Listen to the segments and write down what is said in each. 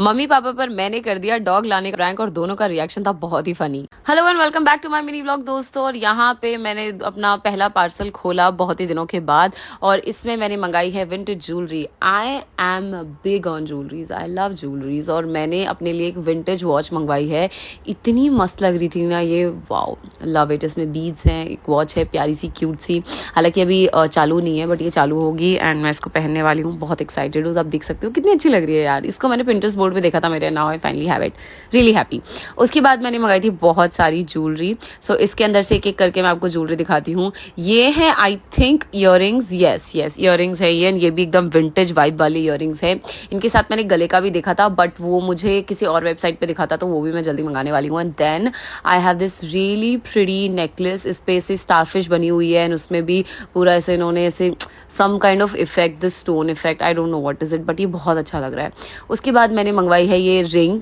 Mummy papa पर मैंने कर दिया डॉग लाने का प्रैंक और दोनों का रिएक्शन था बहुत ही funny. Hello and welcome back to my mini vlog दोस्तों। और यहाँ पे मैंने अपना पहला पार्सल खोला बहुत ही दिनों के बाद और इसमें मैंने मंगाई है vintage jewellery. I am big on jewelleries, I love jewelleries. और मैंने अपने लिए एक विंटेज वॉच मंगवाई है, इतनी मस्त लग रही थी ना ये, वाओ लव इट। इसमें बीड्स हैं, एक वॉच है प्यारी सी क्यूट सी, हालांकि अभी चालू नहीं है बट ये चालू होगी एंड मैं इसको पहनने वाली हूँ। बहुत एक्साइटेड हूँ, आप देख सकते हो कितनी अच्छी लग रही है यार। इसको मैंने पिंटरेस्ट बोर्ड पे देखा था मेरे, now I finally have it, really happy. उसके बाद मैंने मंगाई थी बहुत सारी ज्वेलरी। सो इसके अंदर से एक एक करके मैं आपको ज्वेलरी दिखाती हूँ। ये है I think earrings, yes earrings है ये भी एकदम विंटेज वाइब वाली ईयरिंग्स है। इनके साथ मैंने गले का भी देखा था बट वो मुझे किसी और वेबसाइट पे दिखा था तो वो भी मैं जल्दी मंगाने वाली हूँ। And then I have this really pretty necklace, इस पे से स्टारफिश बनी हुई है एंड उसमें भी पूरा ऐसे इन्होंने ऐसे some kind of effect, this stone effect, I don't know what is it but ये बहुत अच्छा लग रहा है। उसके बाद मैंने मंगवाई है ये रिंग,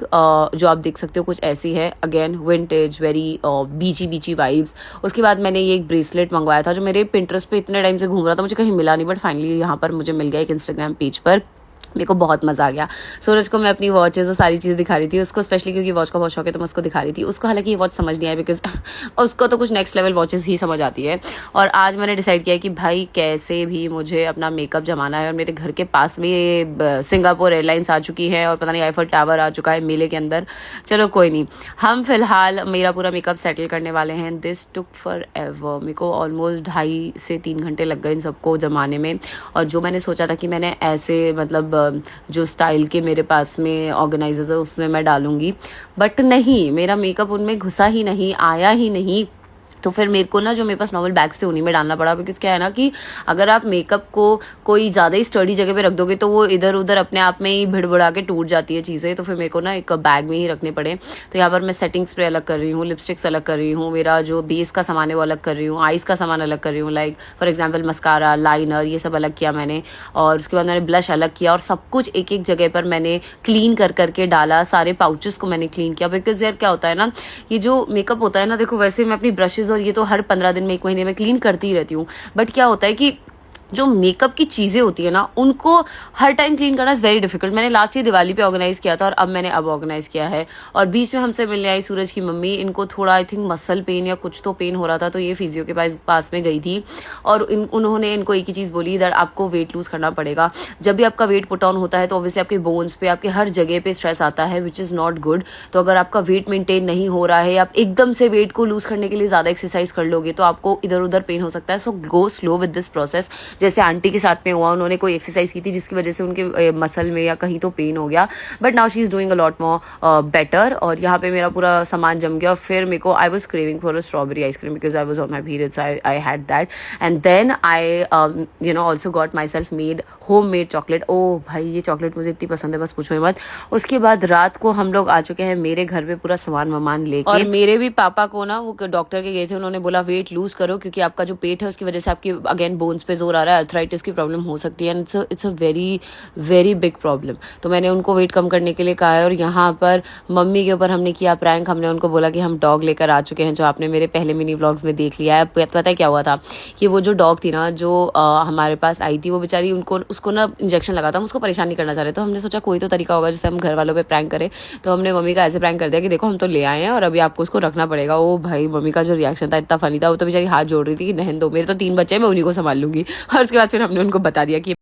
जो आप देख सकते हो कुछ ऐसी है, अगेन विंटेज वेरी बीची बीची वाइब्स। उसके बाद मैंने ये एक ब्रेसलेट मंगवाया था जो मेरे पिंटरेस्ट पे इतने टाइम से घूम रहा था, मुझे कहीं मिला नहीं बट फाइनली यहाँ पर मुझे मिल गया एक इंस्टाग्राम पेज पर। मेरे को बहुत मज़ा आ गया। सूरज को मैं अपनी वॉचेस और सारी चीज़ें दिखा रही थी, उसको स्पेशली क्योंकि वॉच का बहुत शौक है तो मैं उसको दिखा रही थी। उसको हालांकि ये वॉच समझ नहीं आई बिकॉज उसको तो कुछ नेक्स्ट लेवल वॉचेस ही समझ आती है। और आज मैंने डिसाइड किया कि भाई कैसे भी मुझे अपना मेकअप जमाना है। और मेरे घर के पास में ये सिंगापुर एयरलाइंस आ चुकी है और पता नहीं आईफल टावर आ चुका है मेले के अंदर। चलो कोई नहीं, हम फिलहाल मेरा पूरा मेकअप सेटल करने वाले हैं। दिस टुक फॉर एवर, मेरे को ऑलमोस्ट 2.5 से 3 घंटे लग गए इन सबको जमाने में। और जो मैंने सोचा था कि मैंने ऐसे मतलब जो स्टाइल के मेरे पास में ऑर्गेनाइजर्स है उसमें मैं डालूंगी, बट नहीं, मेरा मेकअप उनमें घुसा ही नहीं, आया ही नहीं। तो फिर मेरे को ना जो मेरे पास नॉर्मल बैग्स थे उन्हीं में डालना पड़ा। बिकॉज क्या है ना कि अगर आप मेकअप को कोई ज़्यादा ही स्टडी जगह पे रख दोगे तो वो इधर उधर अपने आप में ही भिड़बड़ा के टूट जाती है चीज़ें। तो फिर मेरे को ना एक बैग में ही रखने पड़े। तो यहाँ पर मैं सेटिंग स्प्रे अलग कर रही हूँ, लिपस्टिक्स अलग कर रही हूँ, मेरा जो बेस का सामान है वो अलग कर रही हूँ, आइज़ का सामान अलग कर रही हूँ, like for example mascara, liner, ये सब अलग किया मैंने। और उसके बाद मैंने ब्लश अलग किया और सब कुछ एक एक जगह पर मैंने क्लीन कर करके डाला। सारे पाउचेस को मैंने क्लीन किया। बिकॉज यार क्या होता है ना, ये जो मेकअप होता है ना, देखो वैसे मैं अपनी ब्रशेज़ और ये तो हर 15 दिन में, 1 महीने में क्लीन करती ही रहती हूँ। बट क्या होता है कि जो मेकअप की चीज़ें होती है ना उनको हर टाइम क्लीन करना इज़ वेरी डिफिकल्ट। मैंने लास्ट ईयर दिवाली पे ऑर्गेनाइज़ किया था और अब मैंने ऑर्गेनाइज़ किया है। और बीच में हमसे मिलने आई सूरज की मम्मी, इनको थोड़ा आई थिंक मसल पेन या कुछ तो पेन हो रहा था तो ये फिजियो के पास में गई थी। और उन्होंने इनको एक ही चीज़ बोली, दैट आपको वेट लूज़ करना पड़ेगा। जब भी आपका वेट पुट ऑन होता है तो ऑब्वियसली आपके बोन्स पे, आपके हर जगह पे स्ट्रेस आता है विच इज़ नॉट गुड। तो अगर आपका वेट मेंटेन नहीं हो रहा है, आप एकदम से वेट को लूज़ करने के लिए ज़्यादा एक्सरसाइज कर लोगे तो आपको इधर उधर पेन हो सकता है। So go slow with this process. जैसे आंटी के साथ में हुआ, उन्होंने कोई एक्सरसाइज की थी जिसकी वजह से उनके मसल में या कहीं तो पेन हो गया, but now she is doing a lot more better. और यहाँ पे मेरा पूरा सामान जम गया और फिर मेरे को I was craving for a strawberry ice cream because I was on my periods, I had that. And then I also got myself made homemade chocolate. ओ भाई ये चॉकलेट मुझे इतनी पसंद है, बस पूछो ही मत। उसके बाद रात को हम लोग आ चुके हैं मेरे घर पे पूरा सामान वामान लेके। और मेरे भी पापा को ना वो डॉक्टर के गए थे, उन्होंने बोला वेट लूज करो क्योंकि आपका जो पेट है उसकी वजह से आपकी अगेन बोन्स पे जोर आ रहा है, अर्थराइटिस की प्रॉब्लम हो सकती है and it's a very very big problem. तो मैंने उनको वेट कम करने के लिए कहा है। और यहाँ पर मम्मी के ऊपर हमने किया प्रैंक, हमने उनको बोला कि हम डॉग लेकर आ चुके हैं, जो आपने मेरे पहले मिनी व्लॉग्स में देख लिया है। पता है क्या हुआ था कि वो जो डॉग थी ना जो हमारे पास आई थी, वो बेचारी उसको ना इंजेक्शन लगा था, हम उसको परेशान नहीं करना चाह रहे। तो हमने सोचा कोई तो तरीका होगा जिससे हम घर वालों पे प्रैंक करें। तो हमने मम्मी का ऐसे प्रैंक कर दिया कि देखो हम तो ले आए हैं और अभी आपको उसको रखना पड़ेगा। ओ भाई मम्मी का जो रिएक्शन था इतना फनी था, वो तो बेचारी हाथ जोड़ रही थी कि नहन दो, मेरे तो 3 बच्चे हैं, मैं उन्हीं को संभाल लूंगी। और उसके बाद फिर हमने उनको बता दिया कि